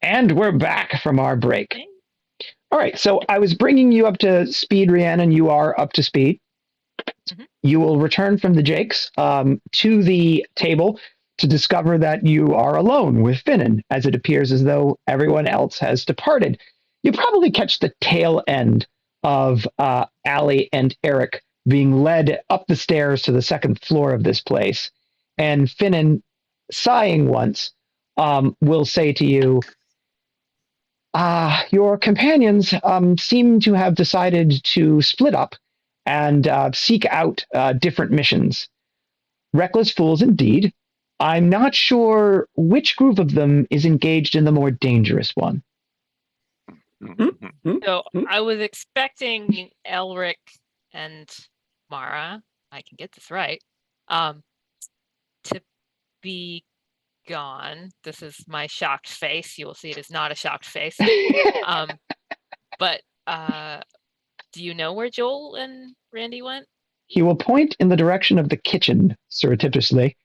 And we're back from our break. All right, so I was bringing you up to speed, Rhiannon, and you are up to speed. Mhm. You will return from the Jakes to the table to discover that you are alone with Finnan, as it appears as though everyone else has departed. You probably catch the tail end of Allie and Eric being led up the stairs to the second floor of this place. And Finnan, sighing once, will say to you, your companions seem to have decided to split up and seek out different missions. Reckless fools indeed. I'm not sure which group of them is engaged in the more dangerous one. So I was expecting Elric and Mara, I can get this right, to be gone. This is my shocked face. You will see it is not a shocked face. But do you know where Joel and Randy went? He will point in the direction of the kitchen surreptitiously.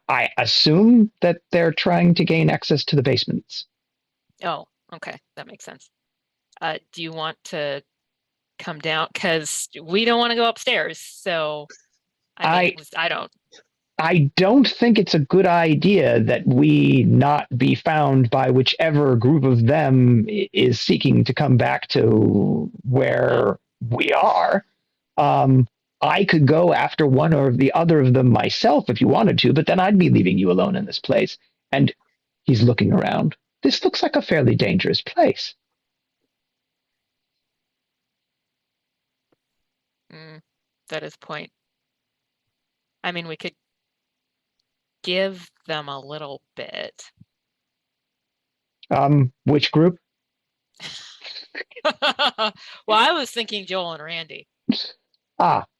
I assume that they're trying to gain access to the basements. Oh, okay, that makes sense. Do you want to come down? Because we don't want to go upstairs. So, I mean, I don't. I don't think it's a good idea that we not be found by whichever group of them is seeking to come back to where we are. I could go after one or the other of them myself if you wanted to, but then I'd be leaving you alone in this place. And he's looking around. This looks like a fairly dangerous place. That is point. I mean, we could give them a little bit. Which group? Well, I was thinking Joel and Randy.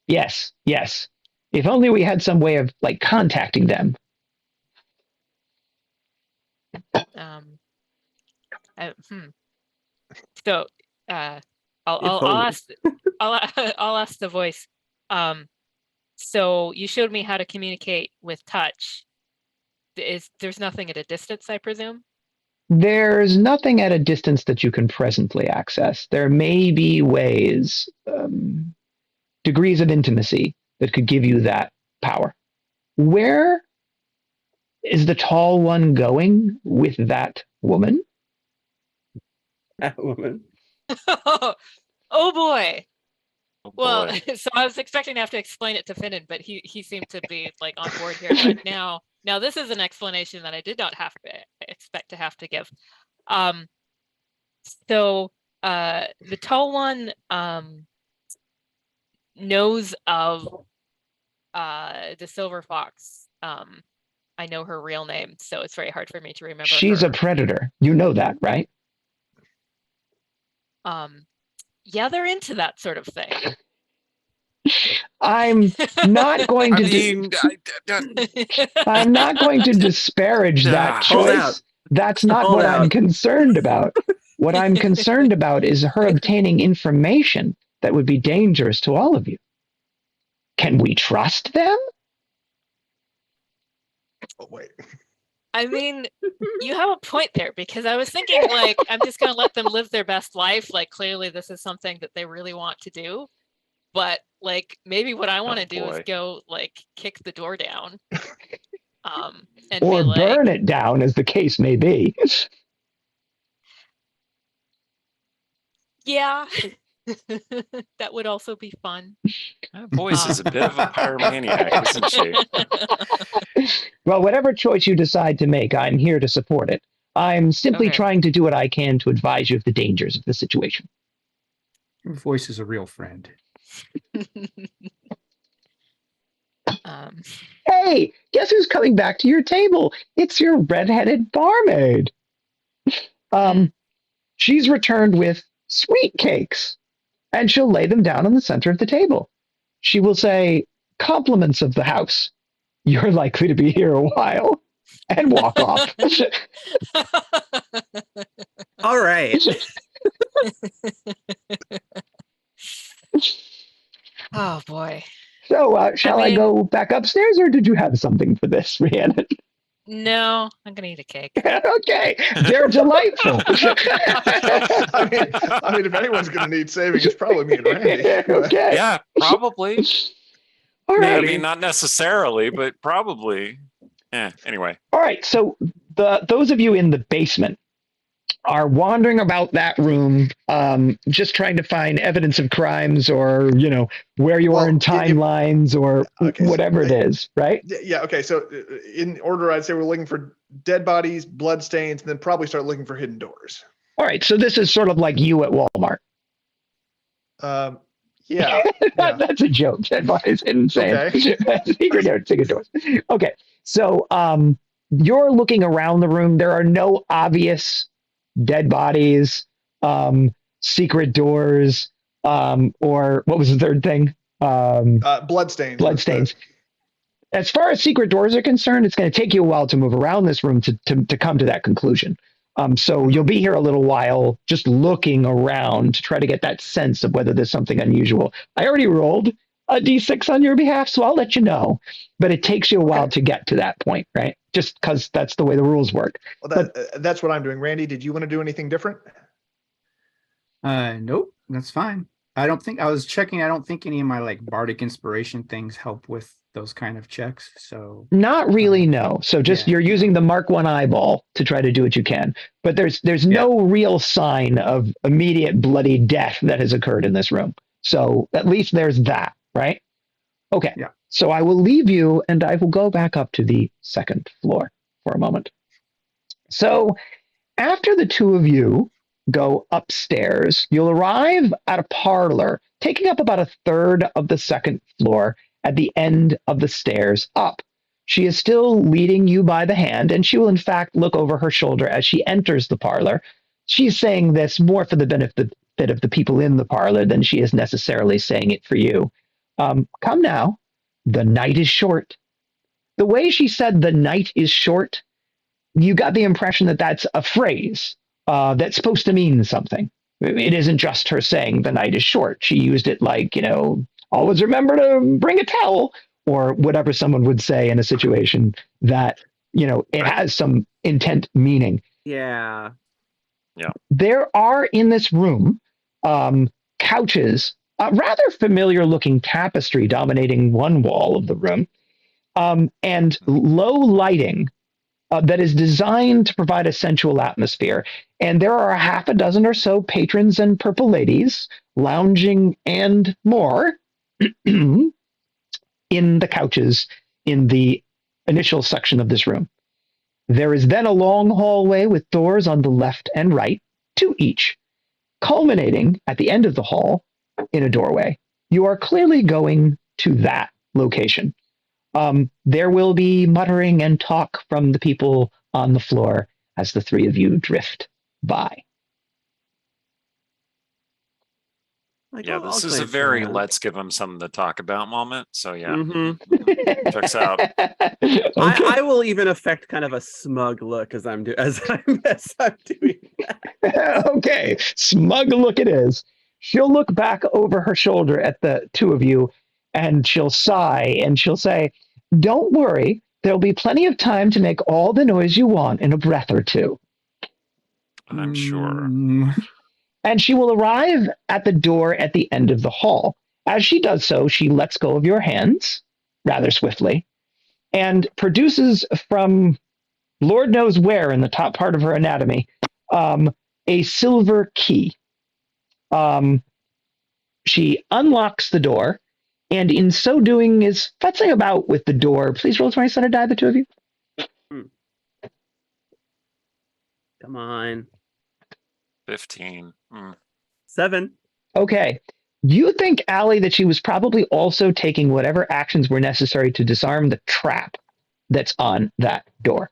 Yes. If only we had some way of like contacting them. So, I'll ask the voice. So you showed me how to communicate with touch. There's nothing at a distance, I presume? There's nothing at a distance that you can presently access. There may be ways, degrees of intimacy that could give you that power. Where is the tall one going with that woman? That woman. Oh boy. Oh, Well, boy. so I was expecting to have to explain it to Finnan, but he seemed to be like on board here. But now this is an explanation that I did not have to expect to have to give. So the tall one knows of the silver fox. I know her real name, so it's very hard for me to remember. She's a predator. You know that, right? Yeah, they're into that sort of thing. I'm not going to I'm not going to disparage that choice. That's not what I'm concerned about. What I'm concerned about is her obtaining information that would be dangerous to all of you. Can we trust them? Oh, wait. I mean, you have a point there, because I was thinking, like, I'm just going to let them live their best life. Like, clearly this is something that they really want to do. But, like, maybe what I want to do is go, like, kick the door down. And or be like, burn it down, as the case may be. Yeah. That would also be fun. That voice is a bit of a pyromaniac, isn't she? Well, whatever choice you decide to make, I'm here to support it. I'm simply trying to do what I can to advise you of the dangers of the situation. Your voice is a real friend. Hey, guess who's coming back to your table? It's your redheaded barmaid. She's returned with sweet cakes, and she'll lay them down on the center of the table. She will say, "Compliments of the house. You're likely to be here a while," and walk off. All right. Oh boy. So, shall I go back upstairs, or did you have something for this, Rhiannon? No, I'm gonna eat a cake. Okay, they're delightful. I mean, if anyone's going to need saving, it's probably me and Randy. Okay. Yeah, probably. All I right. mean, not necessarily, but probably. Anyway. All right. So those of you in the basement are wandering about that room, just trying to find evidence of crimes or, where you are in timelines or whatever it is, right? Yeah. Okay. So in order, I'd say we're looking for dead bodies, blood stains, and then probably start looking for hidden doors. All right. So this is sort of like you at Walmart. Yeah. That's a joke. Dead bodies, hidden stains. Okay. Secret doors. Okay. So you're looking around the room. There are no obvious dead bodies, secret doors, or what was the third thing? Blood stains. Blood stains. As far as secret doors are concerned, it's going to take you a while to move around this room to come to that conclusion. So you'll be here a little while just looking around to try to get that sense of whether there's something unusual. I already rolled a d6 on your behalf, so I'll let you know. But it takes you a while to get to that point, right? Just because that's the way the rules work. Well, that's what I'm doing. Randy, did you want to do anything different? Nope, that's fine. I was checking. I don't think any of my bardic inspiration things help with those kind of checks. So not really, no. So just you're using the Mark 1 eyeball to try to do what you can. But there's no real sign of immediate bloody death that has occurred in this room. So at least there's that, right? Okay. Yeah. So I will leave you and I will go back up to the second floor for a moment. So after the two of you go upstairs, you'll arrive at a parlor taking up about a third of the second floor at the end of the stairs up. She is still leading you by the hand, and she will in fact look over her shoulder as she enters the parlor. She's saying this more for the benefit of the people in the parlor than she is necessarily saying it for you. Come now, the night is short. The way she said the night is short, you got the impression that that's a phrase that's supposed to mean something. It isn't just her saying the night is short. She used it like, always remember to bring a towel, or whatever someone would say in a situation that, it has some intent meaning. Yeah. There are in this room couches, a rather familiar looking tapestry dominating one wall of the room, and low lighting that is designed to provide a sensual atmosphere. And there are a half a dozen or so patrons and purple ladies lounging and more in the couches in the initial section of this room. There is then a long hallway with doors on the left and right, two each, culminating at the end of the hall in a doorway. You are clearly going to that location. There will be muttering and talk from the people on the floor as the three of you drift by. Yeah, this is a very let's give them something to talk about moment. So yeah, checks out. Okay. I will even affect kind of a smug look as I'm doing that. Okay, smug look it is. She'll look back over her shoulder at the two of you and she'll sigh and she'll say, "Don't worry, there'll be plenty of time to make all the noise you want in a breath or two." I'm sure. And she will arrive at the door at the end of the hall. As she does so, she lets go of your hands rather swiftly and produces from Lord knows where in the top part of her anatomy a silver key. She unlocks the door, and in so doing is futzing about with the door. Please roll 20 sided die, the two of you. Come on. 15. 7. Okay. You think, Allie, that she was probably also taking whatever actions were necessary to disarm the trap that's on that door.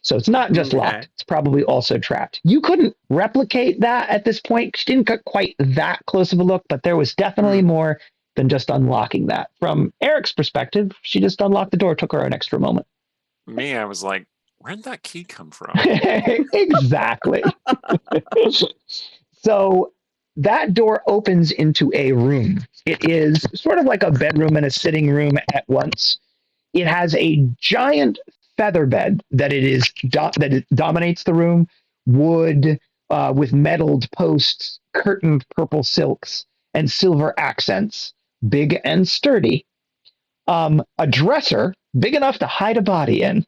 So it's not just locked. It's probably also trapped. You couldn't replicate that at this point. She didn't get quite that close of a look, but there was definitely more than just unlocking that. From Eric's perspective, she just unlocked the door, took her an extra moment. Me, I was like, where'd that key come from? Exactly. So that door opens into a room. It is sort of like a bedroom and a sitting room at once. It has a giant feather bed that that it dominates the room. Wood with metalled posts, curtained purple silks, and silver accents, big and sturdy. A dresser big enough to hide a body in.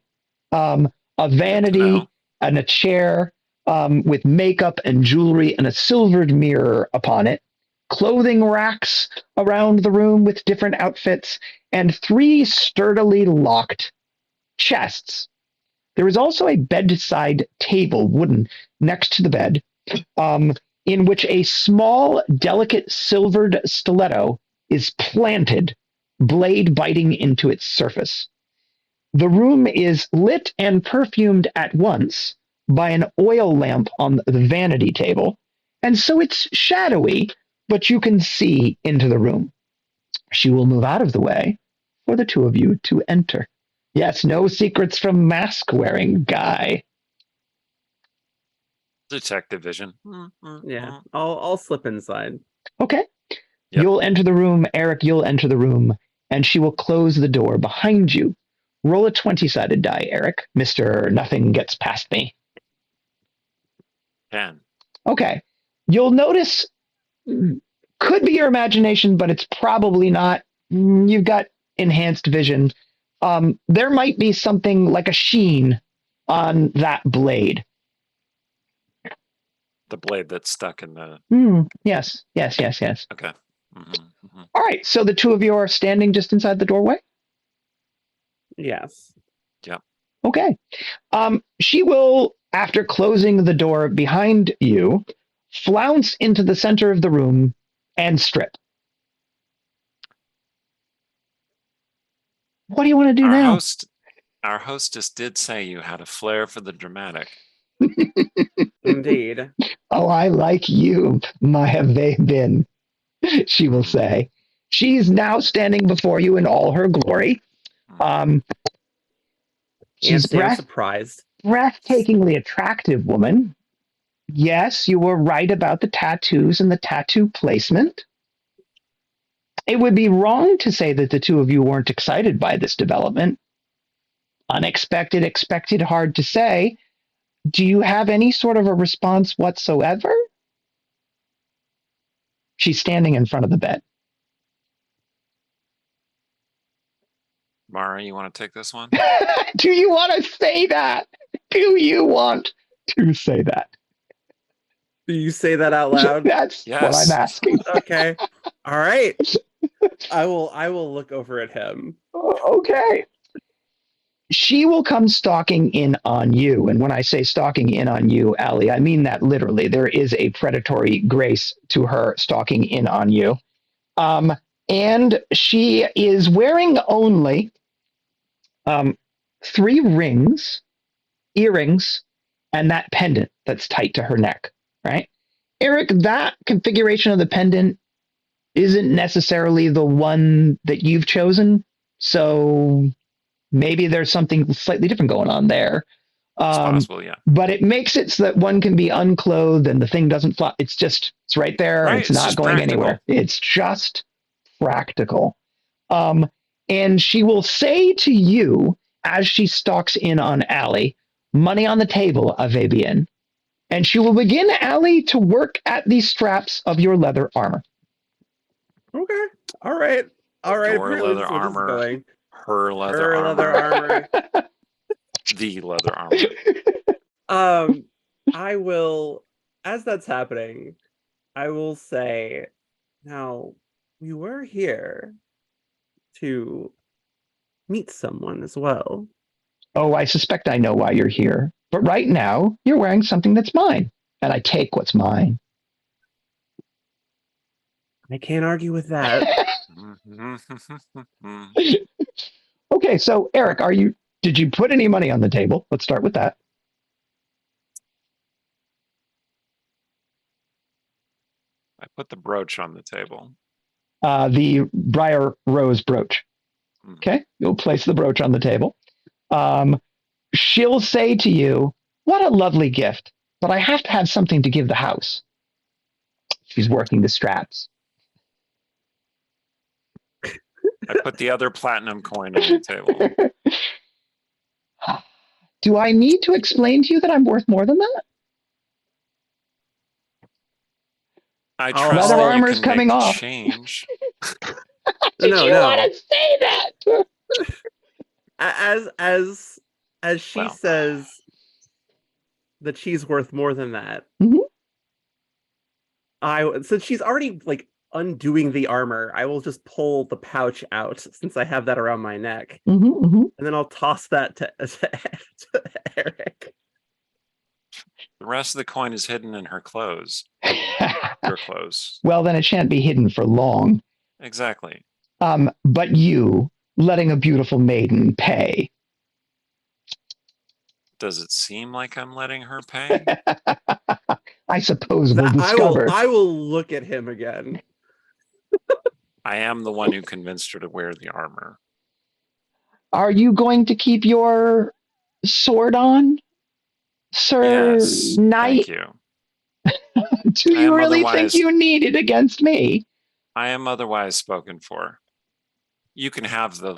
A vanity and a chair with makeup and jewelry and a silvered mirror upon it. Clothing racks around the room with different outfits, and 3 sturdily locked chests. There is also a bedside table, wooden, next to the bed, in which a small, delicate silvered stiletto is planted, blade biting into its surface. The room is lit and perfumed at once by an oil lamp on the vanity table, and so it's shadowy, but you can see into the room. She will move out of the way for the 2 of you to enter. Yes, no secrets from mask-wearing guy. Detective vision. Yeah, I'll slip inside. Okay. Yep. You'll enter the room, Eric, you'll enter the room, and she will close the door behind you. Roll a 20-sided die, Eric. Mr. Nothing Gets Past Me. 10. Okay. You'll notice, could be your imagination, but it's probably not. You've got enhanced vision. There might be something like a sheen on that blade. The blade that's stuck in the... Yes. Okay. All right, so the 2 of you are standing just inside the doorway? Yes. Yep. Okay. She will, after closing the door behind you, flounce into the center of the room and strip. What do you want to do now? Our hostess did say you had a flair for the dramatic. Indeed. Oh, I like you, my have they been, she will say. She's now standing before you in all her glory. She's surprised. Breathtakingly attractive woman. Yes, you were right about the tattoos and the tattoo placement. It would be wrong to say that the 2 of you weren't excited by this development. Unexpected, expected, hard to say. Do you have any sort of a response whatsoever? She's standing in front of the bed. Mara, you want to take this one? Do you want to say that? Do you want to say that? Do you say that out loud? That's what I'm asking. Okay. All right. I will look over at him. Okay. She will come stalking in on you. And when I say stalking in on you, Allie, I mean that literally. There is a predatory grace to her stalking in on you. And she is wearing only 3 rings, earrings, and that pendant that's tight to her neck, right? Eric, that configuration of the pendant isn't necessarily the one that you've chosen. So maybe there's something slightly different going on there. It's possible, yeah. But it makes it so that one can be unclothed and the thing doesn't fly. It's right there. Right, And it's not going anywhere. It's just practical. And she will say to you as she stalks in on Allie, money on the table, Avabian. And she will begin, Allie, to work at the straps of your leather armor. Okay. All right. Your leather armor. Her leather armor. The leather armor. I will, as that's happening, I will say, now, we were here to meet someone as well. Oh, I suspect I know why you're here. But right now, you're wearing something that's mine, and I take what's mine. I can't argue with that. Okay, so Eric, did you put any money on the table? Let's start with that. I put the brooch on the table. The Briar Rose brooch. Okay, you'll place the brooch on the table. She'll say to you, what a lovely gift, but I have to have something to give the house. She's working the straps. I put the other platinum coin on the table. Do I need to explain to you that I'm worth more than that? I I'll- trust Leather that you armor's can coming make the off. change. Did No, you no. want to say that? As she Well. says that she's worth more than that. Mhm. Since she's already like undoing the armor, I will just pull the pouch out since I have that around my neck, and then I'll toss that to Eric. The rest of the coin is hidden in her clothes. Your clothes. Well, then it shan't be hidden for long. Exactly. But you letting a beautiful maiden pay. Does it seem like I'm letting her pay? I suppose we'll discover. I will look at him again. I am the one who convinced her to wear the armor. Are you going to keep your sword on, Sir Yes. Knight? Thank you. Do I you am really think otherwise- you need it against me? I am otherwise spoken for. You can have the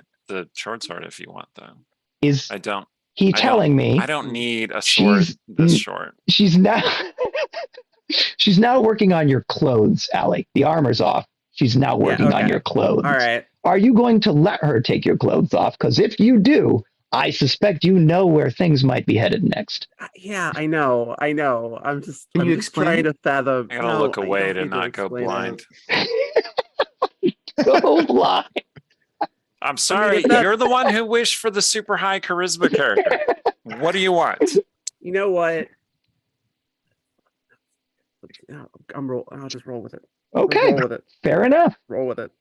short sword if you want, though. Is I don't. he telling me? I don't need a sword this short. She's now she's now working on your clothes, Allie. The armor's off. She's now working on your clothes. All right. Are you going to let her take your clothes off? Because if you do, I suspect you know where things might be headed next. Yeah, I know. I'm just Can you just explain trying it? to fathom. I gotta look away to not go blind. Go blind. I'm sorry, if that- you're the one who wished for the super high charisma character. What do you want? You know what? I'll just roll with it. Okay, Roll with it. fair enough. Roll with it.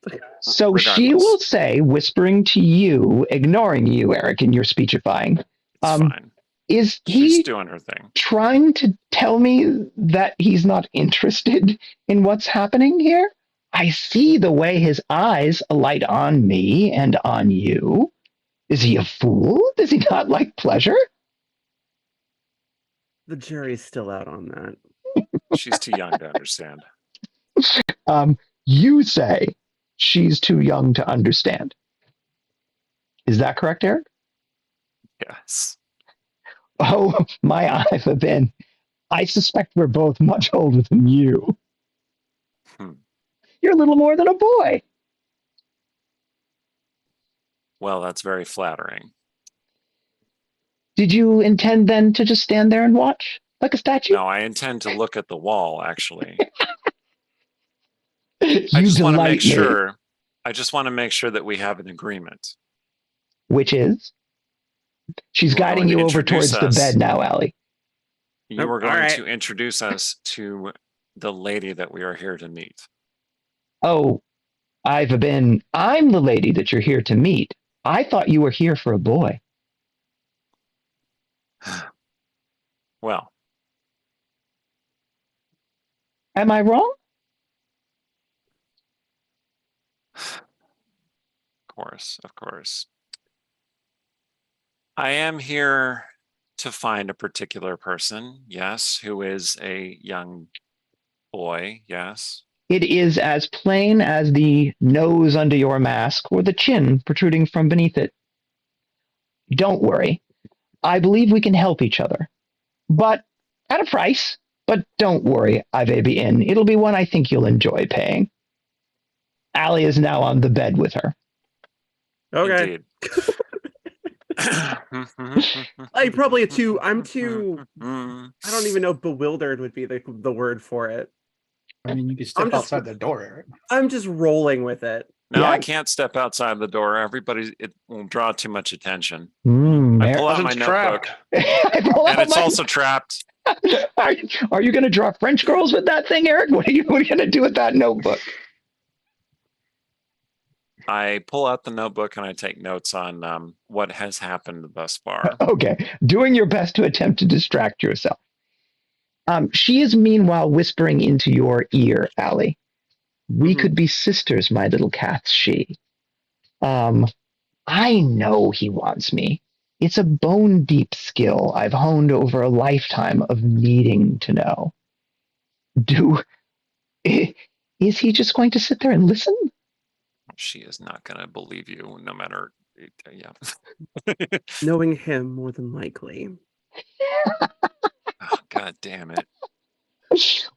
So she Regardless. will say, whispering to you, ignoring you, Eric, in your speechifying, It's fine. is She's he doing her thing. trying to tell me that he's not interested in what's happening here? I see the way his eyes alight on me and on you. Is he a fool? Does he not like pleasure? The jury's still out on that. She's too young to understand. You say she's too young to understand. Is that correct, Eric? Yes. Oh, my eyes have been. I suspect we're both much older than you. You're a little more than a boy. Well, that's very flattering. Did you intend then to just stand there and watch like a statue? No, I intend to look at the wall, actually. You I just want to delight make me. sure. I just want to make sure that we have an agreement. Which is? She's We're guiding going to you over introduce towards the us. bed now, Allie. You were All going right. to introduce us to the lady that we are here to meet. Oh, I'm the lady that you're here to meet. I thought you were here for a boy. Well, Am I wrong? of course. I am here to find a particular person, yes, who is a young boy, yes. It is as plain as the nose under your mask or the chin protruding from beneath it. Don't worry. I believe we can help each other. But at a price. But don't worry, Ivy Inn. It'll be one I think you'll enjoy paying. Allie is now on the bed with her. Okay. Indeed. I'm too. I don't even know. Bewildered would be the word for it. I mean, you could step outside the door, Eric. I'm just rolling with it. No, Yeah. I can't step outside the door. It will draw too much attention. I Eric. pull out my It's notebook, trapped. I pull and out it's my- also trapped. Are you going to draw French girls with that thing, Eric? What are you going to do with that notebook? I pull out the notebook and I take notes on what has happened thus far. Okay, doing your best to attempt to distract yourself. She is meanwhile whispering into your ear, Allie. We could be sisters, my little cat's she. I know he wants me. It's a bone deep skill I've honed over a lifetime of needing to know. Is he just going to sit there and listen? She is not going to believe you, no matter Yeah. Knowing him more than likely. Oh, God damn it.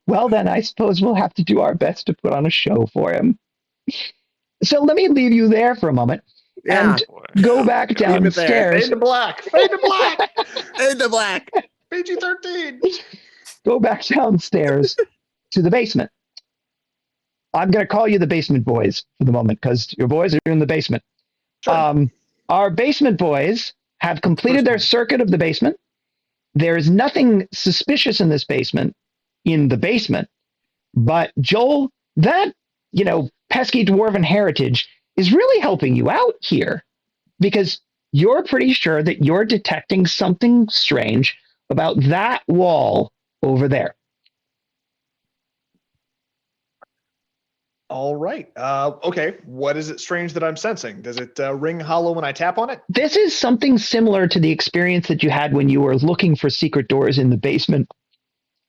Well, then I suppose we'll have to do our best to put on a show for him. So let me leave you there for a moment Yeah. and Boy. go back Leave it there. downstairs. Fade to black. Fade to black. In the black. PG-13. Go back downstairs to the basement. I'm going to call you the basement boys for the moment because your boys are in the basement. Sure. Our basement boys have completed their one. circuit of the basement. There is nothing suspicious in this basement, but Joel, that, pesky dwarven heritage is really helping you out here because you're pretty sure that you're detecting something strange about that wall over there. All right. Okay. What is it strange that I'm sensing? Does it ring hollow when I tap on it? This is something similar to the experience that you had when you were looking for secret doors in the basement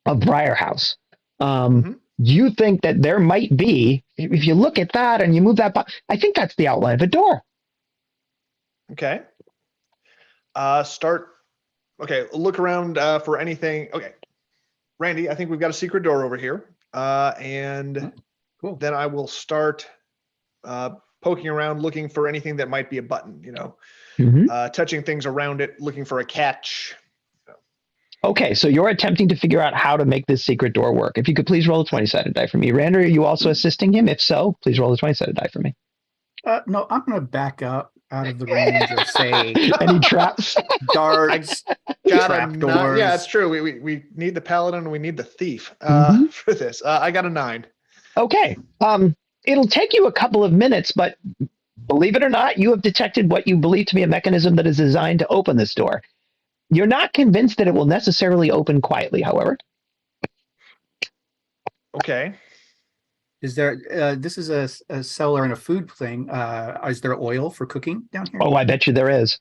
of Briar House. You think that there might be, if you look at that and you move that, I think that's the outline of a door. Okay. Look around for anything. Okay. Randy, I think we've got a secret door over here. And Cool. then I will start poking around, looking for anything that might be a button, touching things around it, looking for a catch. Okay, so you're attempting to figure out how to make this secret door work. If you could please roll a 20-sided die for me. Randy, are you also assisting him? If so, please roll a 20-sided die for me. No, I'm going to back up out of the range of, say, Any traps? guards, trapdoors. Yeah, it's true. We need the paladin and we need the thief Mhm. for this. I got a 9. Okay. It'll take you a couple of minutes, but believe it or not, you have detected what you believe to be a mechanism that is designed to open this door. You're not convinced that it will necessarily open quietly, however. Okay. Is there, this is a cellar and a food thing. Is there oil for cooking down here? Oh, I bet you there is.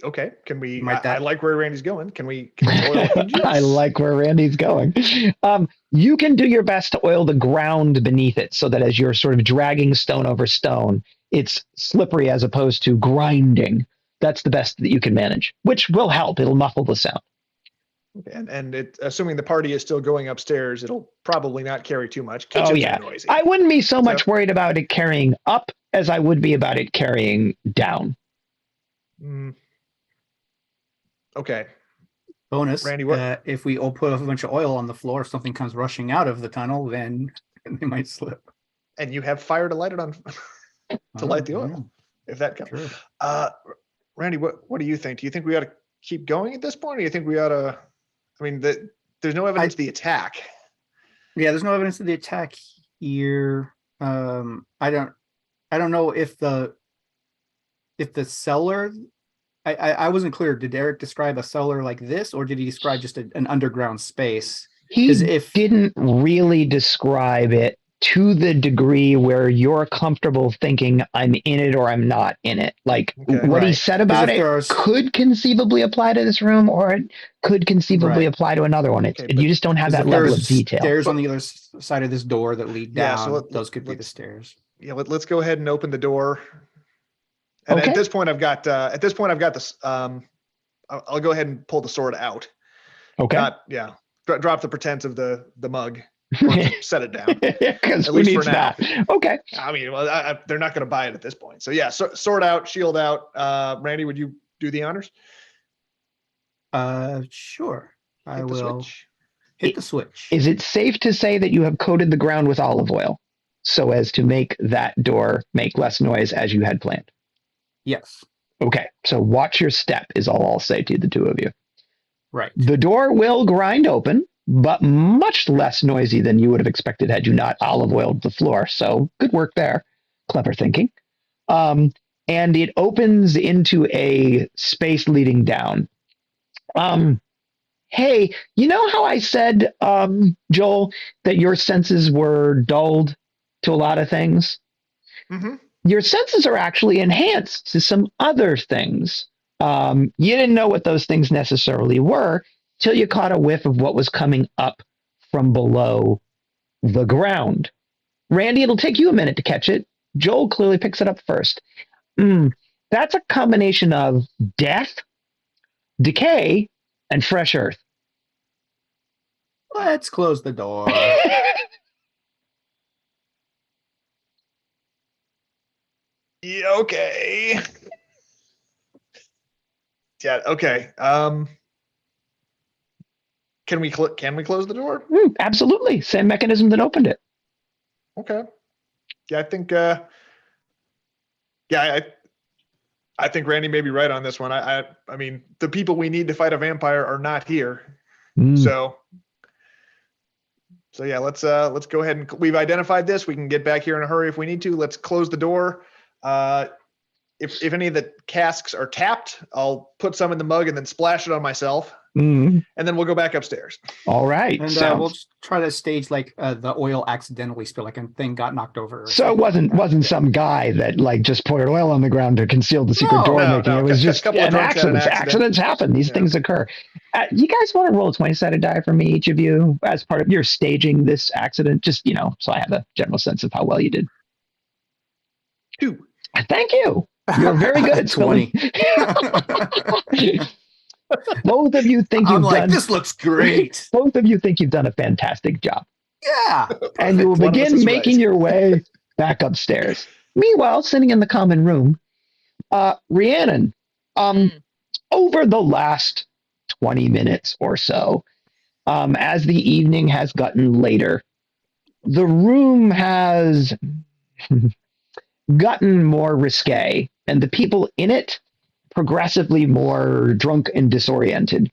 Okay. Can we? Might I that- like where Randy's going. Can we oil hinges? I like where Randy's going. You can do your best to oil the ground beneath it so that as you're sort of dragging stone over stone, it's slippery as opposed to grinding. That's the best that you can manage, which will help. It'll muffle the sound. And assuming the party is still going upstairs, it'll probably not carry too much. Oh, Kitchens yeah. are noisy. I wouldn't be so much So- worried about it carrying up as I would be about it carrying down. Mm. Okay. Bonus, Randy, what- if we all put a bunch of oil on the floor, if something comes rushing out of the tunnel, then they might slip. And you have fire to light it on, to light the oil, if that counts. True. Randy, what do you think? Do you think we ought to keep going at this point, or do you think we ought to? I mean, there's no evidence of the attack. Yeah, there's no evidence of the attack here. I don't know if the cellar. I wasn't clear. Did Eric describe a cellar like this, or did he describe just an underground space? He 'Cause if- didn't really describe it to the degree where you're comfortable thinking I'm in it or I'm not in it. Like Okay. what he Right. said about if it there's- could conceivably apply to this room or it could conceivably Right. apply to another one. Okay, but- You just don't have that If level there's of detail. stairs on the other side of this door that lead Yeah, down. so Those could be the let's- stairs. Yeah, let's go ahead and open the door. And Okay. at this point, I've got this. I'll go ahead and pull the sword out. Okay. Drop the pretense of the mug. Or set it down. Because At who least for needs now. that? Okay. I mean, well, they're not going to buy it at this point. So yeah, sword out, shield out. Randy, would you do the honors? Sure. I Hit the will switch. hit the switch. Is it safe to say that you have coated the ground with olive oil so as to make that door make less noise as you had planned? Yes. Okay. So watch your step is all I'll say to the two of you. Right. The door will grind open, but much less noisy than you would have expected had you not olive oiled the floor. So good work there. Clever thinking. And it opens into a space leading down. Hey, you know how I said, Joel, that your senses were dulled to a lot of things? Mm-hmm. Your senses are actually enhanced to some other things. You didn't know what those things necessarily were till you caught a whiff of what was coming up from below the ground. Randy, it'll take you a minute to catch it. Joel clearly picks it up first. That's a combination of death, decay, and fresh earth. Let's close the door. Yeah, okay. Yeah, okay. Can we close the door? Absolutely. Same mechanism that opened it. Okay. Yeah, I think I think Randy may be right on this one. I mean, the people we need to fight a vampire are not here. So yeah, let's go ahead and we've identified this. We can get back here in a hurry if we need to. Let's close the door. If any of the casks are tapped, I'll put some in the mug and then splash it on myself. And then we'll go back upstairs. All right. And we'll just try to stage like the oil accidentally spill, like a thing got knocked over. So it wasn't some guy that like just poured oil on the ground to conceal the secret door making. It was just an accident. Accidents happen. These things occur. You guys want to roll a 20-sided die for me, each of you, as part of your staging this accident? Just, so I have a general sense of how well you did. 2. Thank you. You're very good at 20. Both of you think I'm you've like, done. this looks great. Both of you think you've done a fantastic job. Yeah. And you will begin making your way back upstairs. Meanwhile, sitting in the common room, Rhiannon, over the last 20 minutes or so, as the evening has gotten later, the room has gotten more risque, and the people in it progressively more drunk and disoriented.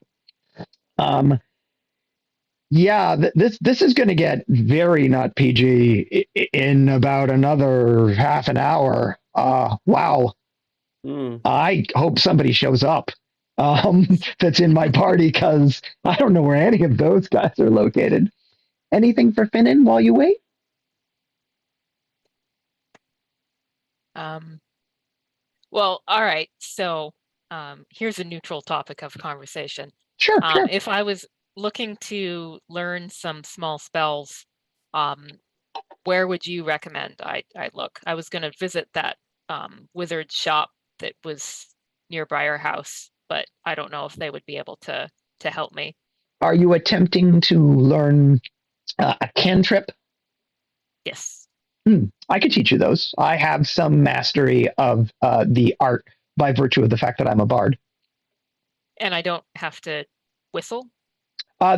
This is going to get very not PG in about another half an hour. Wow. I hope somebody shows up that's in my party, because I don't know where any of those guys are located. Anything for Finnan while you wait? Well, all right. So here's a neutral topic of conversation. Sure. If I was looking to learn some small spells, where would you recommend I look? I was going to visit that wizard shop that was nearby our house, but I don't know if they would be able to help me. Are you attempting to learn a cantrip? Yes. I could teach you those. I have some mastery of the art by virtue of the fact that I'm a bard. And I don't have to whistle?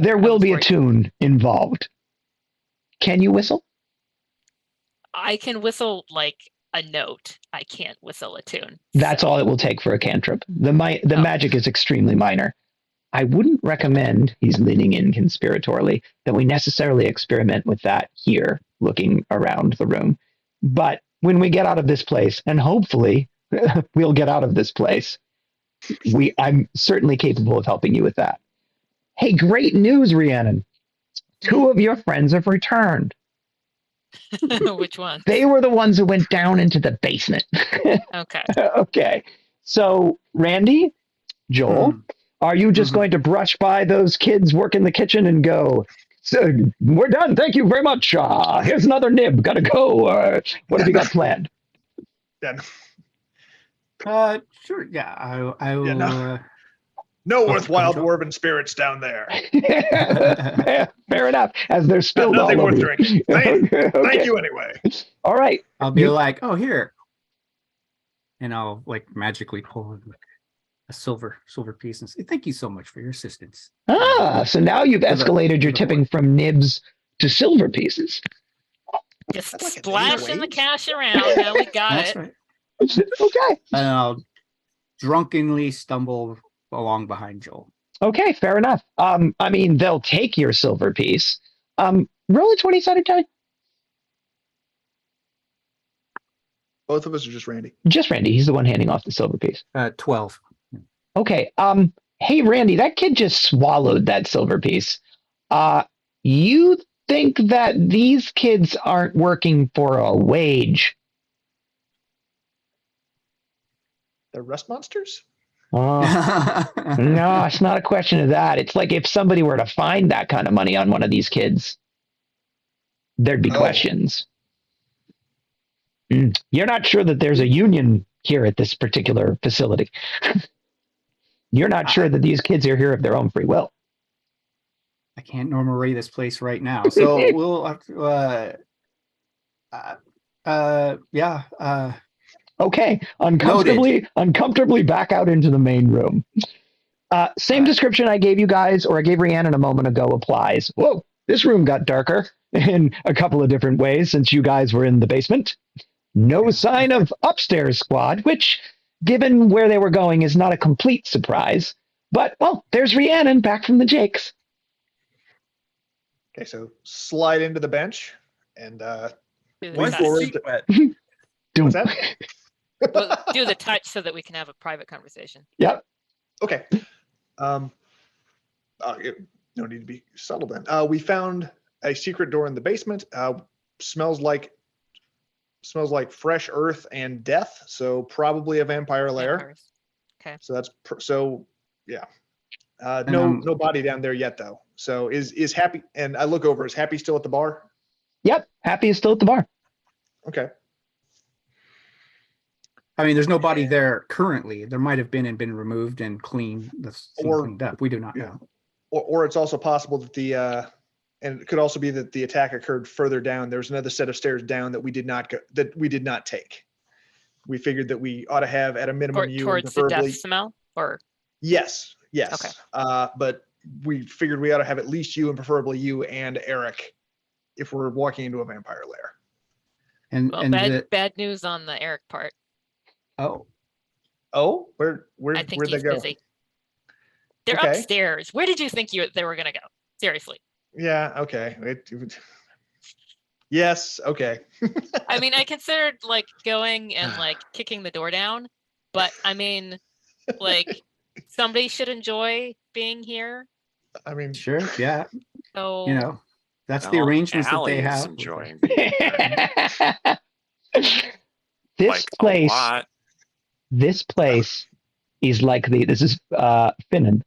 There will be a tune involved. Can you whistle? I can whistle like a note. I can't whistle a tune. That's all it will take for a cantrip. The magic is extremely minor. I wouldn't recommend, he's leaning in conspiratorially, that we necessarily experiment with that here, looking around the room. But when we get out of this place, and hopefully we'll get out of this place, I'm certainly capable of helping you with that. Hey, great news, Rhiannon. 2 of your friends have returned. Which one? They were the ones who went down into the basement. Okay. Okay. So, Randy, Joel, are you just going to brush by those kids working the kitchen and go, so, we're done. Thank you very much. Here's another nib. Gotta go. What have you got planned? Yeah. Sure. Yeah. I will. No worthwhile dwarven spirits down there. Fair enough. As they're spilled Nothing all worth over you. drinking. Okay. Thank you anyway. All right. I'll be like, oh, here. And I'll like magically pull like a silver piece and say, thank you so much for your assistance. So now you've escalated your tipping from nibs to silver pieces. Just That's like a splashing the wage. cash around. Now we got That's it. right. Okay. And I'll drunkenly stumble along behind Joel. Okay, fair enough. I mean, they'll take your silver piece. Roll a 20-sided die. Both of us are just Randy. Just Randy. He's the one handing off the silver piece. 12. Okay. Hey, Randy, that kid just swallowed that silver piece. You think that these kids aren't working for a wage? They're rust monsters? No, it's not a question of that. It's like if somebody were to find that kind of money on one of these kids, there'd be questions. You're not sure that there's a union here at this particular facility. You're not sure that these kids are here of their own free will. I can't normally this place right now, so we'll have to. Yeah. Okay, uncomfortably back out into the main room. Same description I gave you guys, or I gave Rhiannon a moment ago, applies. Whoa, this room got darker in a couple of different ways since you guys were in the basement. No sign of upstairs squad, which, given where they were going, is not a complete surprise. But, well, there's Rhiannon back from the Jakes. Okay, so slide into the bench and Do the Why is touch. the forward seat to- wet? what's that? Well, do the touch so that we can have a private conversation. Yep. Okay. No need to be subtle then. We found a secret door in the basement. Smells like fresh earth and death. So probably a vampire lair. Vampires. Okay. So that's yeah. And, No body down there yet though. So is Happy, and I look over, is Happy still at the bar? Yep, Happy is still at the bar. Okay. I mean, there's nobody there currently. There might have been and been removed and cleaned. That's Or- cleaned up. We do not yeah. know. Or it's also possible that and it could also be that the attack occurred further down. There's another set of stairs down that we did not take. We figured that we ought to have at a minimum you, and Towards the preferably death smell, or yes. Okay. But we figured we ought to have at least you, and preferably you and Eric, if we're walking into a vampire lair. And well, and bad news on the Eric part. oh, Oh, where'd I think they he's go? busy. They're Okay. upstairs. Where did you think they were gonna go? Seriously. Yeah. Okay. Yes. Okay. I mean, I considered like going and like kicking the door down, but I mean, like somebody should enjoy being here. I mean, sure, yeah. So You know, that's the Well, arrangements that Allie they is have. enjoying being here, This like a place, lot. this place is like this is Finnan.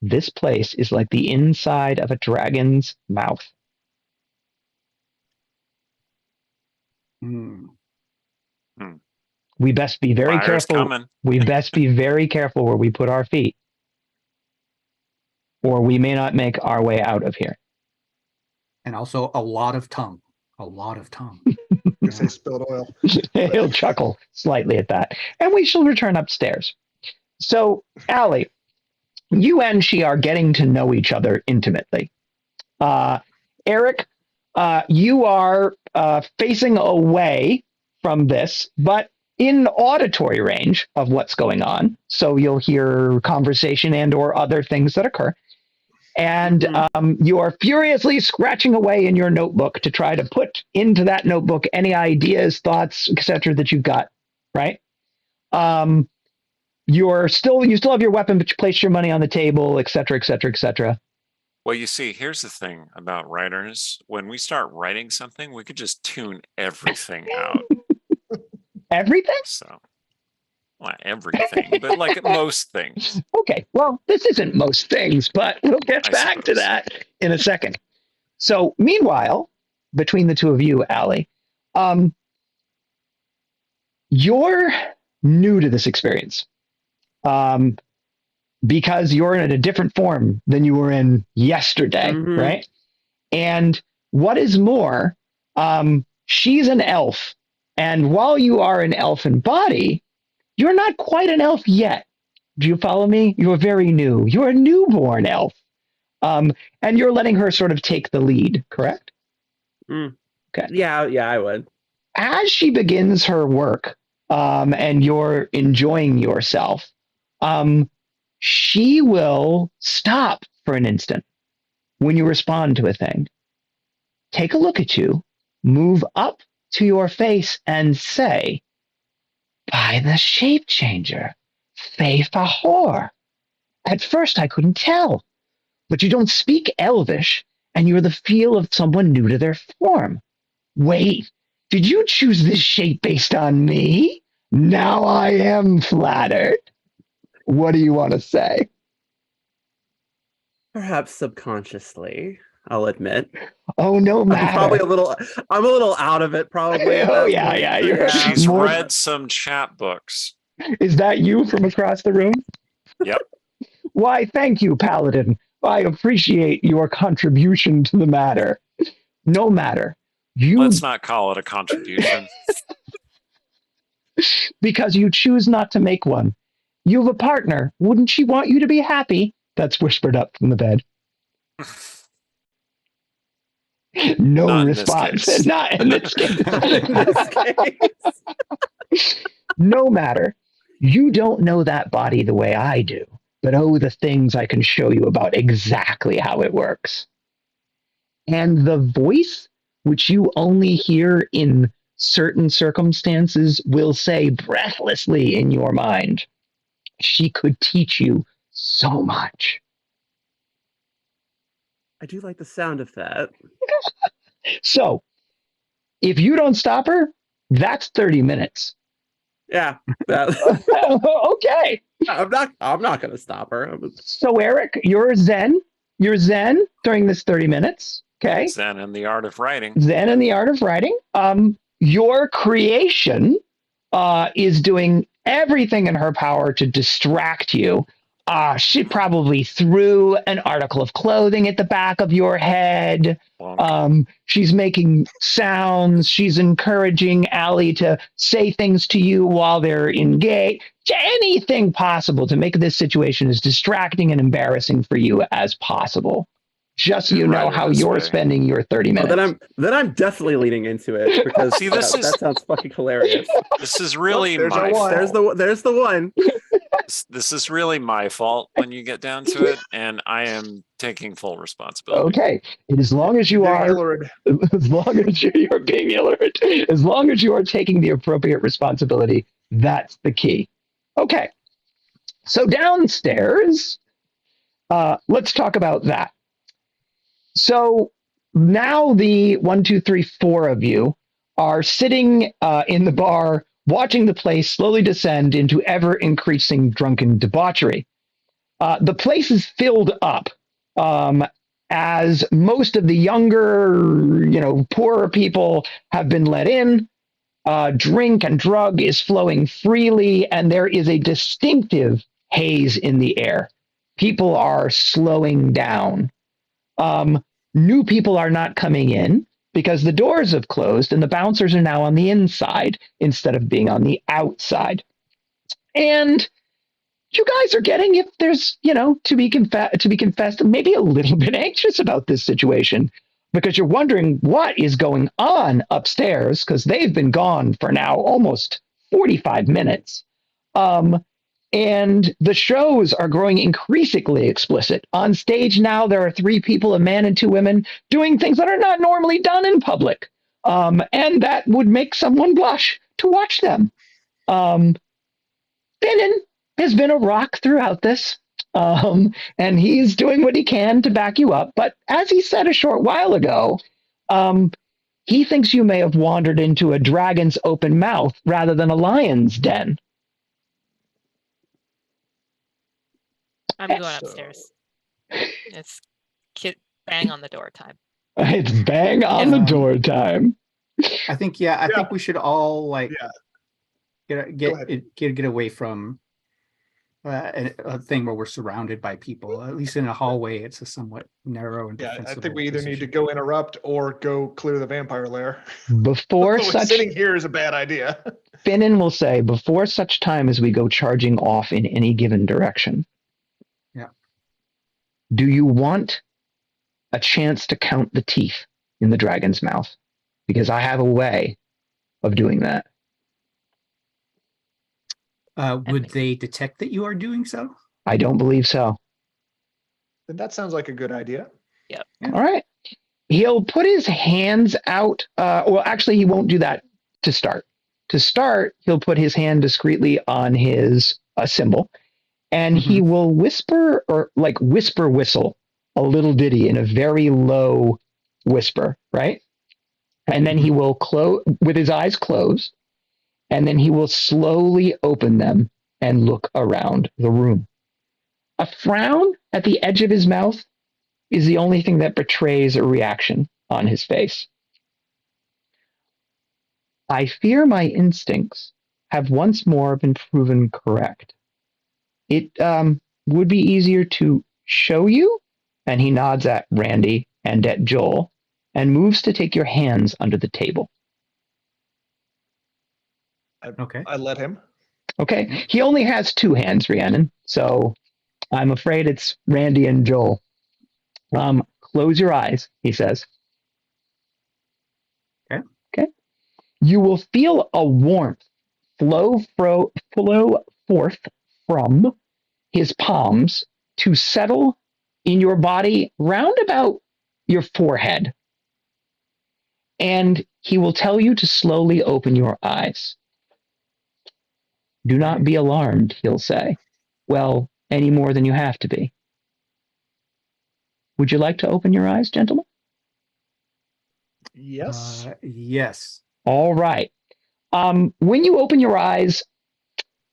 This place is like the inside of a dragon's mouth. Hmm. We best be very Fire's careful. coming. We best be very careful where we put our feet, or we may not make our way out of here. And also a lot of tongue. A lot of tongue. I say spilled oil. He'll chuckle slightly at that. And we shall return upstairs. So, Allie, you and she are getting to know each other intimately. Eric, you are facing away from this, but in auditory range of what's going on. So you'll hear conversation and or other things that occur. And you are furiously scratching away in your notebook to try to put into that notebook any ideas, thoughts, etc. that you've got, right? You still have your weapon, but you placed your money on the table, etc., etc., etc. Well, you see, here's the thing about writers. When we start writing something, we could just tune everything out. Everything? So, not everything, but like most things. Okay, well, this isn't most things, but we'll get I back to suppose. that in a second. So, meanwhile, between the two of you, Allie, you're new to this experience because you're in a different form than you were in yesterday, Mhm. right? And what is more, she's an elf. And while you are an elfin body, you're not quite an elf yet. Do you follow me? You're very new. You're a newborn elf. And you're letting her sort of take the lead, correct? Yeah, I would. As she begins her work, and you're enjoying yourself, she will stop for an instant when you respond to a thing. Take a look at you, move up to your face and say, "By the shape changer, Fey Fahor." At first I couldn't tell, but you don't speak Elvish, and you're the feel of someone new to their form. Wait, did you choose this shape based on me? Now I am flattered. What do you want to say? Perhaps subconsciously, I'll admit. Oh, no I'm matter. I'm a little out of it probably. At Oh, that yeah, point, yeah, so you're- yeah. She's More- read some chat books. Is that you from across the room? Yep. Why, thank you, Paladin. I appreciate your contribution to the matter. No matter. You, Let's not call it a contribution. because you choose not to make one. You have a partner. Wouldn't she want you to be happy? That's whispered up from the bed. No Not in this response. case. Not in this case. In this case. No matter. You don't know that body the way I do, but oh, the things I can show you about exactly how it works. And the voice, which you only hear in certain circumstances, will say breathlessly in your mind, she could teach you so much. I do like the sound of that. So, if you don't stop her, that's 30 minutes. Yeah. That, Okay. I'm not gonna stop her. So, Eric, you're Zen. You're Zen during this 30 minutes. Okay. Zen and the art of writing. Zen and the art of writing. Your creation is doing everything in her power to distract you. She probably threw an article of clothing at the back of your head. She's making sounds. She's encouraging Allie to say things to you while they're engaged. Anything possible to make this situation as distracting and embarrassing for you as possible. Just so you know Right, how this you're way. spending your 30 minutes. Then I'm definitely leaning into it because See, this that, is- that sounds fucking hilarious. This is really there's my our one. fault. There's the one. This is really my fault when you get down to it, and I am taking full responsibility. Okay. And as long as you Being are, Illard. as long as you're being illiterate, as long as you are taking the appropriate responsibility, that's the key. Okay. So downstairs, let's talk about that. So now the 1, 2, 3, 4 of you are sitting in the bar, watching the place slowly descend into ever increasing drunken debauchery. The place is filled up as most of the younger, poorer people have been let in. Drink and drug is flowing freely, and there is a distinctive haze in the air. People are slowing down. New people are not coming in because the doors have closed and the bouncers are now on the inside instead of being on the outside. And you guys are getting, if there's, to be confessed, maybe a little bit anxious about this situation because you're wondering what is going on upstairs because they've been gone for now almost 45 minutes. And the shows are growing increasingly explicit. On stage now, there are 3 people, a man and 2 women, doing things that are not normally done in public. And that would make someone blush to watch them. Finnan has been a rock throughout this. And he's doing what he can to back you up. But as he said a short while ago, he thinks you may have wandered into a dragon's open mouth rather than a lion's den. I'm going upstairs. It's bang on the door time. It's bang on the door time. I think we should all Go get away from a thing where we're surrounded by people. At least in a hallway, it's a somewhat narrow and Yeah, I defensible think we either need to position. go interrupt or go clear the vampire lair. Before So such, sitting here is a bad idea. Finnan will say, before such time as we go charging off in any given direction. Yeah. Do you want a chance to count the teeth in the dragon's mouth? Because I have a way of doing that. Would they detect that you are doing so? I don't believe so. Then that sounds like a good idea. Yeah. All right. He'll put his hands out. Well, actually, he won't do that to start. To start, he'll put his hand discreetly on his symbol, and he will whisper or whisper whistle a little ditty in a very low whisper, right? And then he will close with his eyes closed, and then he will slowly open them and look around the room. A frown at the edge of his mouth is the only thing that betrays a reaction on his face. I fear my instincts have once more been proven correct. It would be easier to show you, and he nods at Randy and at Joel, and moves to take your hands under the table. Okay. I let him. Okay, he only has 2 hands, Rhiannon, so I'm afraid it's Randy and Joel. Close your eyes, he says. Okay. Okay. You will feel a warmth flow forth from his palms to settle in your body round about your forehead. And he will tell you to slowly open your eyes. Do not be alarmed, he'll say. Well, any more than you have to be. Would you like to open your eyes, gentlemen? Yes. Yes. All right. When you open your eyes,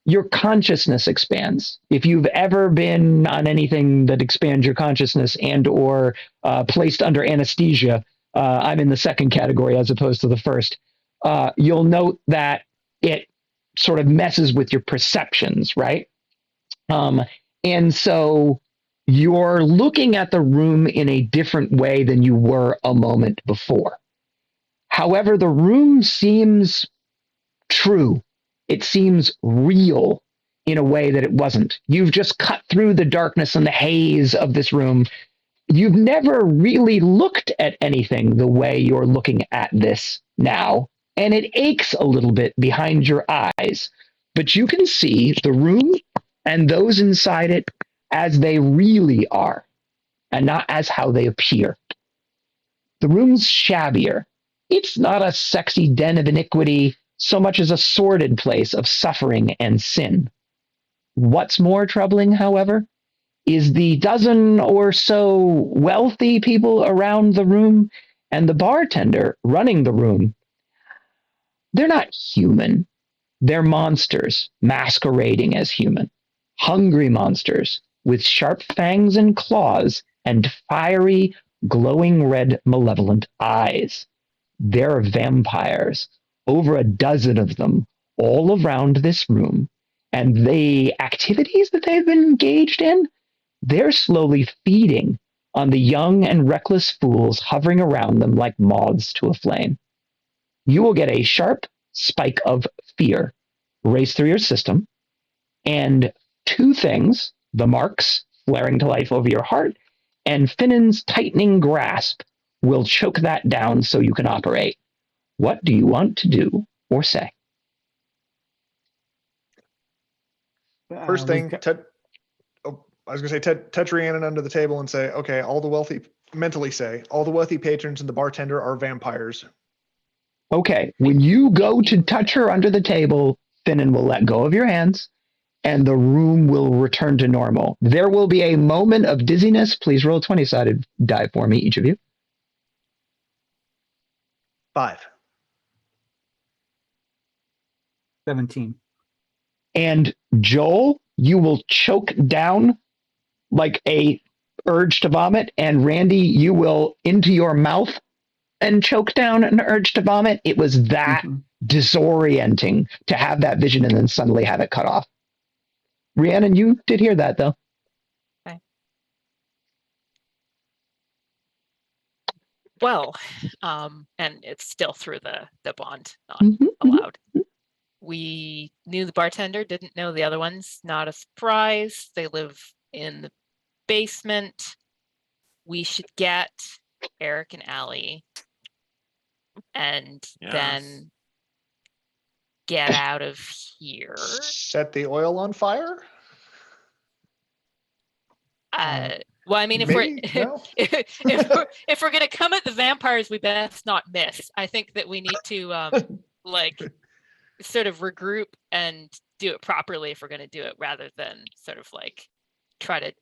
your consciousness expands. If you've ever been on anything that expands your consciousness and or placed under anesthesia, I'm in the second category as opposed to the first, you'll note that it sort of messes with your perceptions, right? And so you're looking at the room in a different way than you were a moment before. However, the room seems true. It seems real in a way that it wasn't. You've just cut through the darkness and the haze of this room. You've never really looked at anything the way you're looking at this now, and it aches a little bit behind your eyes. But you can see the room and those inside it as they really are, and not as how they appear. The room's shabbier. It's not a sexy den of iniquity so much as a sordid place of suffering and sin. What's more troubling, however, is the dozen or so wealthy people around the room and the bartender running the room. They're not human. They're monsters masquerading as human. Hungry monsters with sharp fangs and claws and fiery, glowing red, malevolent eyes. They're vampires, over a dozen of them, all around this room. And the activities that they've been engaged in, they're slowly feeding on the young and reckless fools hovering around them like moths to a flame. You will get a sharp spike of fear race through your system, and 2 things, the marks flaring to life over your heart, and Finnan's tightening grasp will choke that down so you can operate. What do you want to do or say? First thing, I was going to say, touch Rhiannon under the table and say, okay, all the wealthy patrons and the bartender are vampires. Okay, when you go to touch her under the table, Finnan will let go of your hands and the room will return to normal. There will be a moment of dizziness. Please roll a 20-sided die for me, each of you. 5. 17. And Joel, you will choke down like a urge to vomit, and Randy, you will into your mouth and choke down an urge to vomit. It was that disorienting to have that vision and then suddenly have it cut off. Rhiannon, you did hear that though. Okay. Well, and it's still through the bond, not allowed. We knew the bartender, didn't know the other ones. Not a surprise. They live in the basement. We should get Eric and Allie and then get out of here. Set the oil on fire? Well, I mean, if Maybe? No? if we're gonna come at the vampires, we best not miss. I think that we need to like sort of regroup and do it properly if we're gonna do it, rather than sort of like try to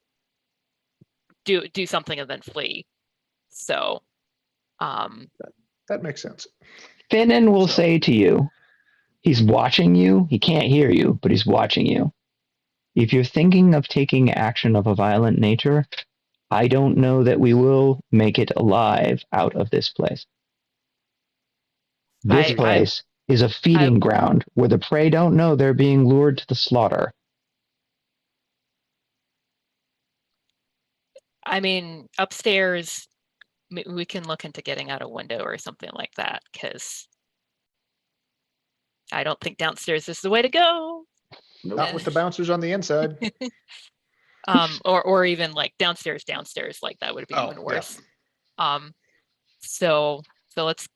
do something and then flee. So that makes sense. Finnan will say to you, he's watching you. He can't hear you, but he's watching you. If you're thinking of taking action of a violent nature, I don't know that we will make it alive out of this place. This I- place is a feeding ground where the prey don't know they're being lured to the slaughter. I mean, upstairs, we can look into getting out a window or something like that, because I don't think downstairs is the way to go. Not with the bouncers on the inside. Or even like downstairs, like that would be Oh, even yeah. worse. So let's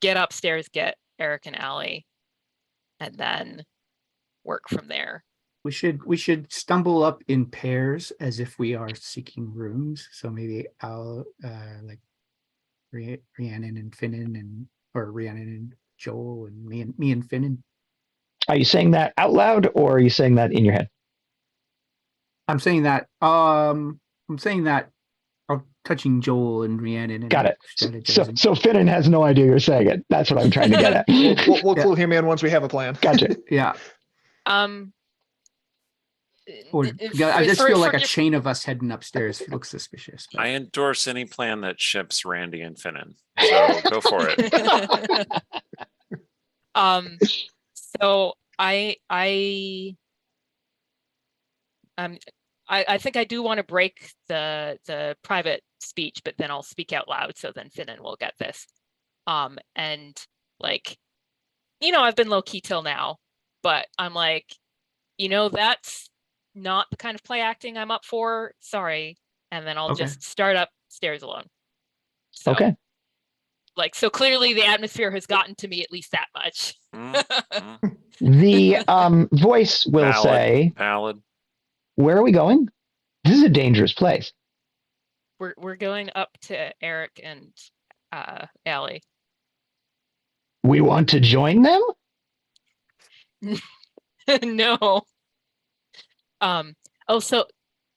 get upstairs, get Eric and Allie, and then work from there. We should stumble up in pairs as if we are seeking rooms. So maybe I'll like Rhiannon and Finnan, or Rhiannon and Joel, and me and Finnan. Are you saying that out loud, or are you saying that in your head? I'm saying that. I'm touching Joel and Rhiannon. And Got it. strategizing. So Finnan has no idea you're saying it. That's what I'm trying to get at. We'll clue him in once we have a plan. Gotcha. Yeah. Or I just feel like a chain of us heading upstairs looks suspicious. I endorse any plan that ships Randy and Finnan. So go for it. So I think I do want to break the private speech, but then I'll speak out loud, so then Finnan will get this. And like, I've been low key till now, but I'm like, that's not the kind of play acting I'm up for. Sorry. And then I'll just start upstairs alone. So, Okay. Like, so clearly the atmosphere has gotten to me at least that much. The voice will say, Valid. "Where are we going? This is a dangerous place." We're going up to Eric and Allie. We want to join them? No. So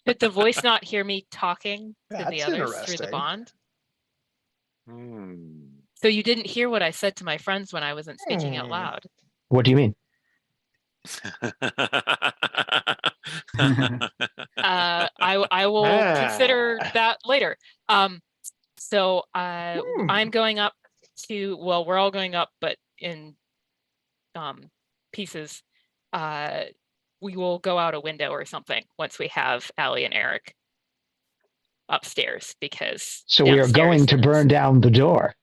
could the voice not hear me talking to the That's others through the interesting. bond? Hmm. So you didn't hear what I said to my friends when I wasn't speaking out loud. What do you mean? I will consider that later. So I'm going up to, well, we're all going up, but in pieces. We will go out a window or something once we have Allie and Eric upstairs, because So we are going to burn down the door.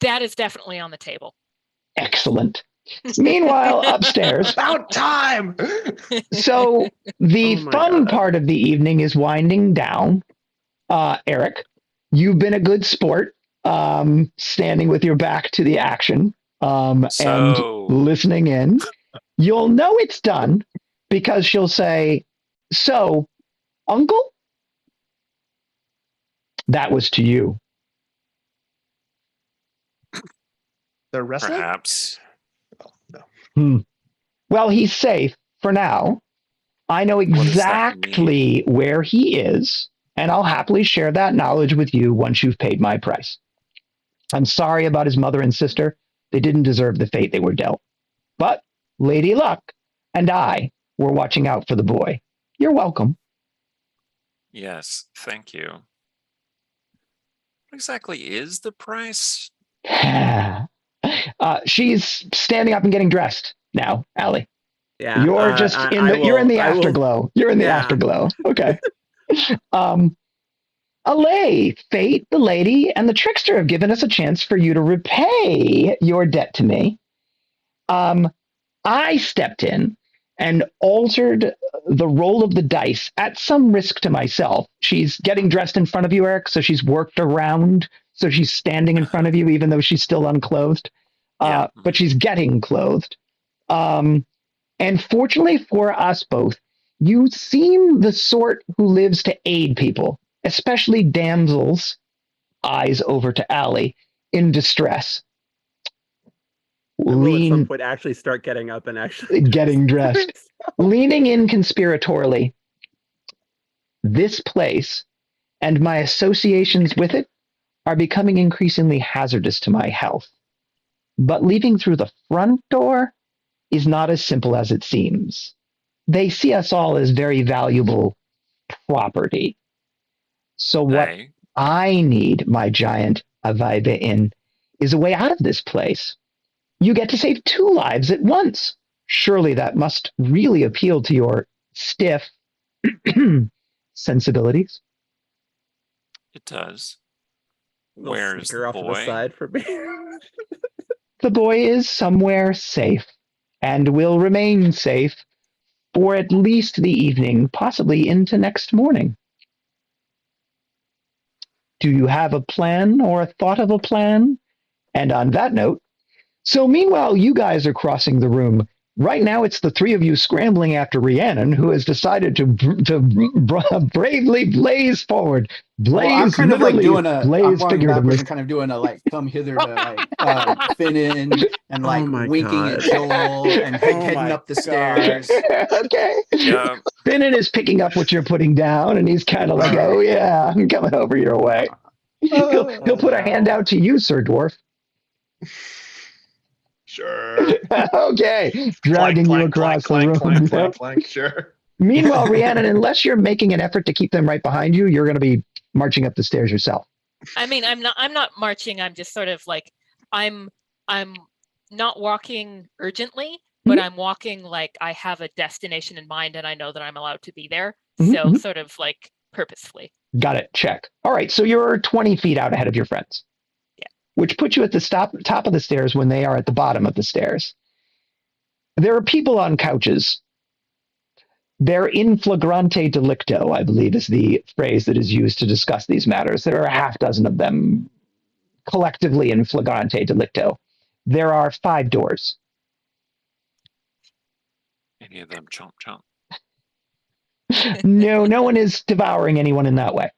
That is definitely on the table. Excellent. Meanwhile, upstairs. About time. So the Oh my fun God. part of the evening is winding down. Eric, you've been a good sport, standing with your back to the action, and listening in. You'll know it's done because she'll say, "So, Uncle?" That was to you. They're wrestling? Perhaps. Oh, no. Well, he's safe for now. I know does that exactly where he is, and I'll happily share that knowledge with you once you've paid my price. I'm sorry about his mother and sister. They didn't deserve the fate they were dealt. But Lady Luck and I were watching out for the boy. You're welcome. Yes, thank you. What exactly is the price? She's standing up and getting dressed now, Allie. Yeah. You're just you're in the afterglow. You're in the afterglow. Okay. Allay, Fate, the lady, and the trickster have given us a chance for you to repay your debt to me. I stepped in and altered the roll of the dice at some risk to myself. She's getting dressed in front of you, Eric, so she's worked around. So she's standing in front of you, even though she's still unclothed. But she's getting clothed. And fortunately for us both, you seem the sort who lives to aid people, especially damsels, eyes over to Allie, in distress. I will at some point actually start getting up and actually getting dressed. Leaning in conspiratorially. This place and my associations with it are becoming increasingly hazardous to my health. But leaving through the front door is not as simple as it seems. they see us all as very valuable property. So what Hey, I need, my giant Avaiba in, is a way out of this place. You get to save 2 lives at once. Surely that must really appeal to your stiff sensibilities. it does. Little Where's snicker the off to the boy? side for me. The boy is somewhere safe and will remain safe for at least the evening, possibly into next morning. Do you have a plan or a thought of a plan? And on that note, so meanwhile, you guys are crossing the room. Right now, it's the 3 of you scrambling after Rhiannon, who has decided to bravely blaze forward. Well, I'm Blaze kind of like literally, doing I'm blaze walking backwards figuratively. and kind of doing a like come hither to like Finnan and like Oh my winking at God. Joel and Oh heading my up the God. stairs. Okay. Yeah. Finnan is picking up what you're putting down, and he's kind of like, All right. oh, yeah, I'm coming over your way. He'll put a hand out to you, Sir Dwarf. Sure. Okay. Dragging you across the room. clank, clank, clank. Sure. Meanwhile, Rhiannon, unless you're making an effort to keep them right behind you, you're going to be marching up the stairs yourself. I mean, I'm not marching. I'm just sort of like I'm not walking urgently, but I'm walking like I have a destination in mind and I know that I'm allowed to be there. Mhm, So mhm. sort of like purposefully. Got it. Check. All right. So you're 20 feet out ahead of your friends. Yeah. Which puts you at the top of the stairs when they are at the bottom of the stairs. There are people on couches. They're in flagrante delicto, I believe is the phrase that is used to discuss these matters. There are a half dozen of them collectively in flagrante delicto. There are 5 doors. Any of them chomp chomp. No one is devouring anyone in that way.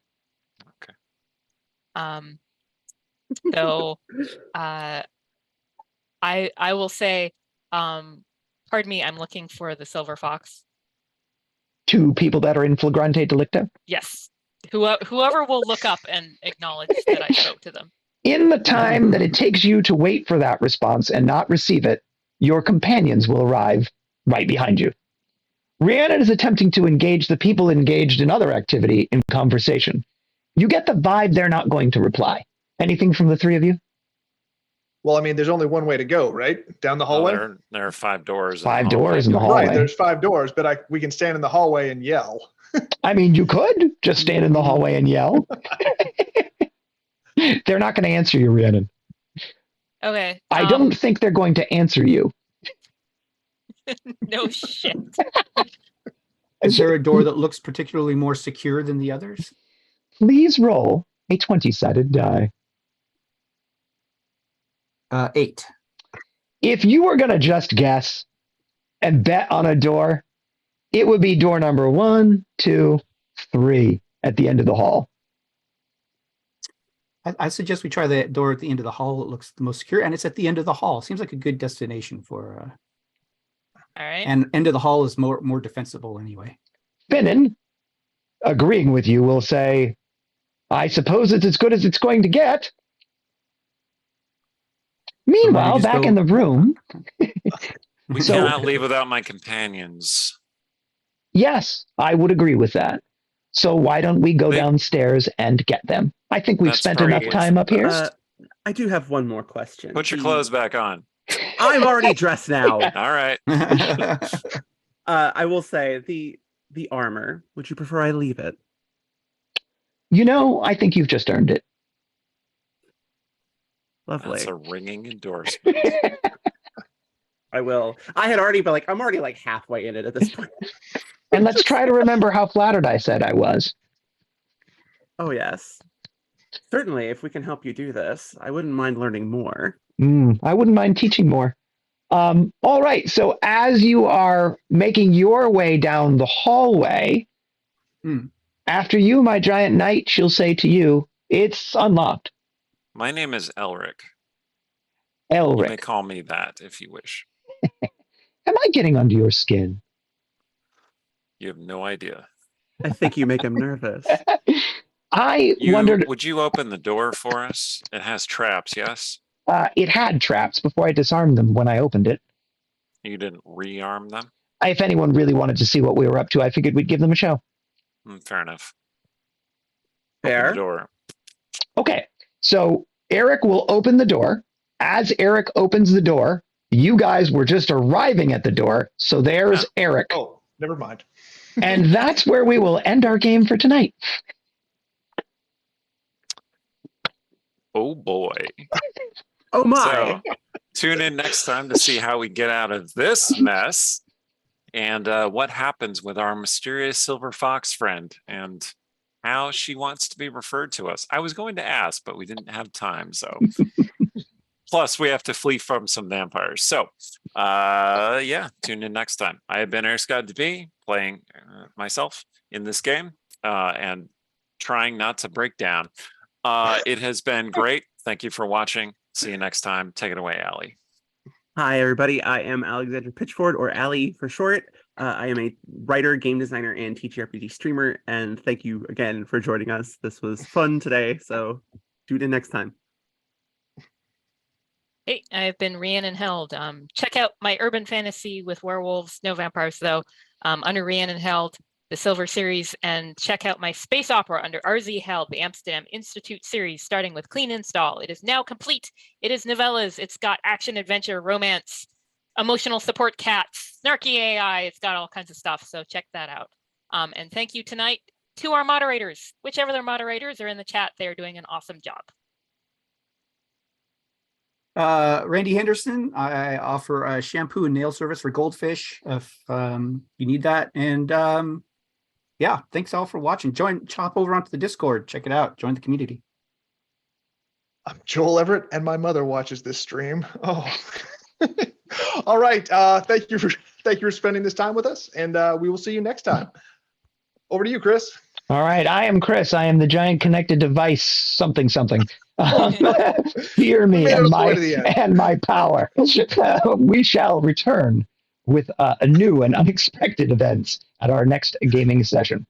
So I will say, pardon me, I'm looking for the silver fox. 2 people that are in flagrante delicto. Yes. Whoever will look up and acknowledge that I spoke to them. In the time that it takes you to wait for that response and not receive it, your companions will arrive right behind you. Rhiannon is attempting to engage the people engaged in other activity in conversation. You get the vibe they're not going to reply. Anything from the 3 of you? Well, I mean, there's only one way to go, right? Down the Well, hallway. there are 5 doors. 5 doors in the Right. hallway. There's 5 doors, but we can stand in the hallway and yell. I mean, you could just stand in the hallway and yell. They're not going to answer you, Rhiannon. Okay. I don't think they're going to answer you. No shit. Is there a door that looks particularly more secure than the others? Please roll a 20-sided die. 8. If you were going to just guess and bet on a door, it would be door number 1, 2, 3 at the end of the hall. I suggest we try the door at the end of the hall. It looks the most secure, and it's at the end of the hall. Seems like a good destination for. All right. And end of the hall is more defensible anyway. Finnan, agreeing with you, will say, I suppose it's as good as it's going to get. Meanwhile, just back go- in the room, We So- cannot leave without my companions. yes, I would agree with that. So why don't we go They- downstairs and get them? I think we've That's spent very enough time up here. I do have one more question. Put your clothes back on. I'm already dressed now. All right. I will say the armor. Would you prefer I leave it? I think you've just earned it. Lovely. That's a ringing endorsement. I will. I had already been like, I'm already like halfway in it at this point. And let's try to remember how flattered I said I was. Oh yes. Certainly, if we can help you do this, I wouldn't mind learning more. I wouldn't mind teaching more. All right. So as you are making your way down the hallway, after you, my giant knight, she'll say to you, it's unlocked. My name is Elric. You may Elric, call me that if you wish. am I getting under your skin? You have no idea. I think you make him nervous. I wondered, Would you open the door for us? It has traps, yes? it had traps before I disarmed them when I opened it. You didn't rearm them? if anyone really wanted to see what we were up to, I figured we'd give them a show. Fair enough. Open Fair. the door. Okay, so Eric will open the door. As Eric opens the door, you guys were just arriving at the door, so there's Eric. Oh, never mind. And that's where we will end our game for tonight. Oh boy. Oh my. So tune in next time to see how we get out of this mess and what happens with our mysterious silver fox friend and how she wants to be referred to us. I was going to ask, but we didn't have time. So plus we have to flee from some vampires. So yeah, tune in next time. I have been Air Scott DB playing myself in this game and trying not to break down. It has been great. Thank you for watching. See you next time. Take it away, Allie. Hi, everybody. I am Alexander Pitchford, or Allie for short. I am a writer, game designer, and TTRPG streamer. And thank you again for joining us. This was fun today. So tune in next time. Hey, I've been Rhiannon Held. Check out my urban fantasy with werewolves, no vampires though, under Rhiannon Held, the Silver series, and check out my space opera under RZ Held, the Amsterdam Institute series, starting with Clean Install. It is now complete. It is novellas. It's got action, adventure, romance, emotional support cats, snarky AI. It's got all kinds of stuff. So check that out. And thank you tonight to our moderators. Whichever their moderators are in the chat, they are doing an awesome job. Randy Henderson, I offer a shampoo and nail service for Goldfish if you need that. And yeah, thanks all for watching. Chop over onto the Discord. Check it out. Join the community. I'm Joel Everett, and my mother watches this stream. Oh, all right. Thank you for spending this time with us, and we will see you next time. Over to you, Chris. All right, I am Chris. I am the giant connected device, something. Fear me and my power. We shall return with a new and unexpected events at our next gaming session.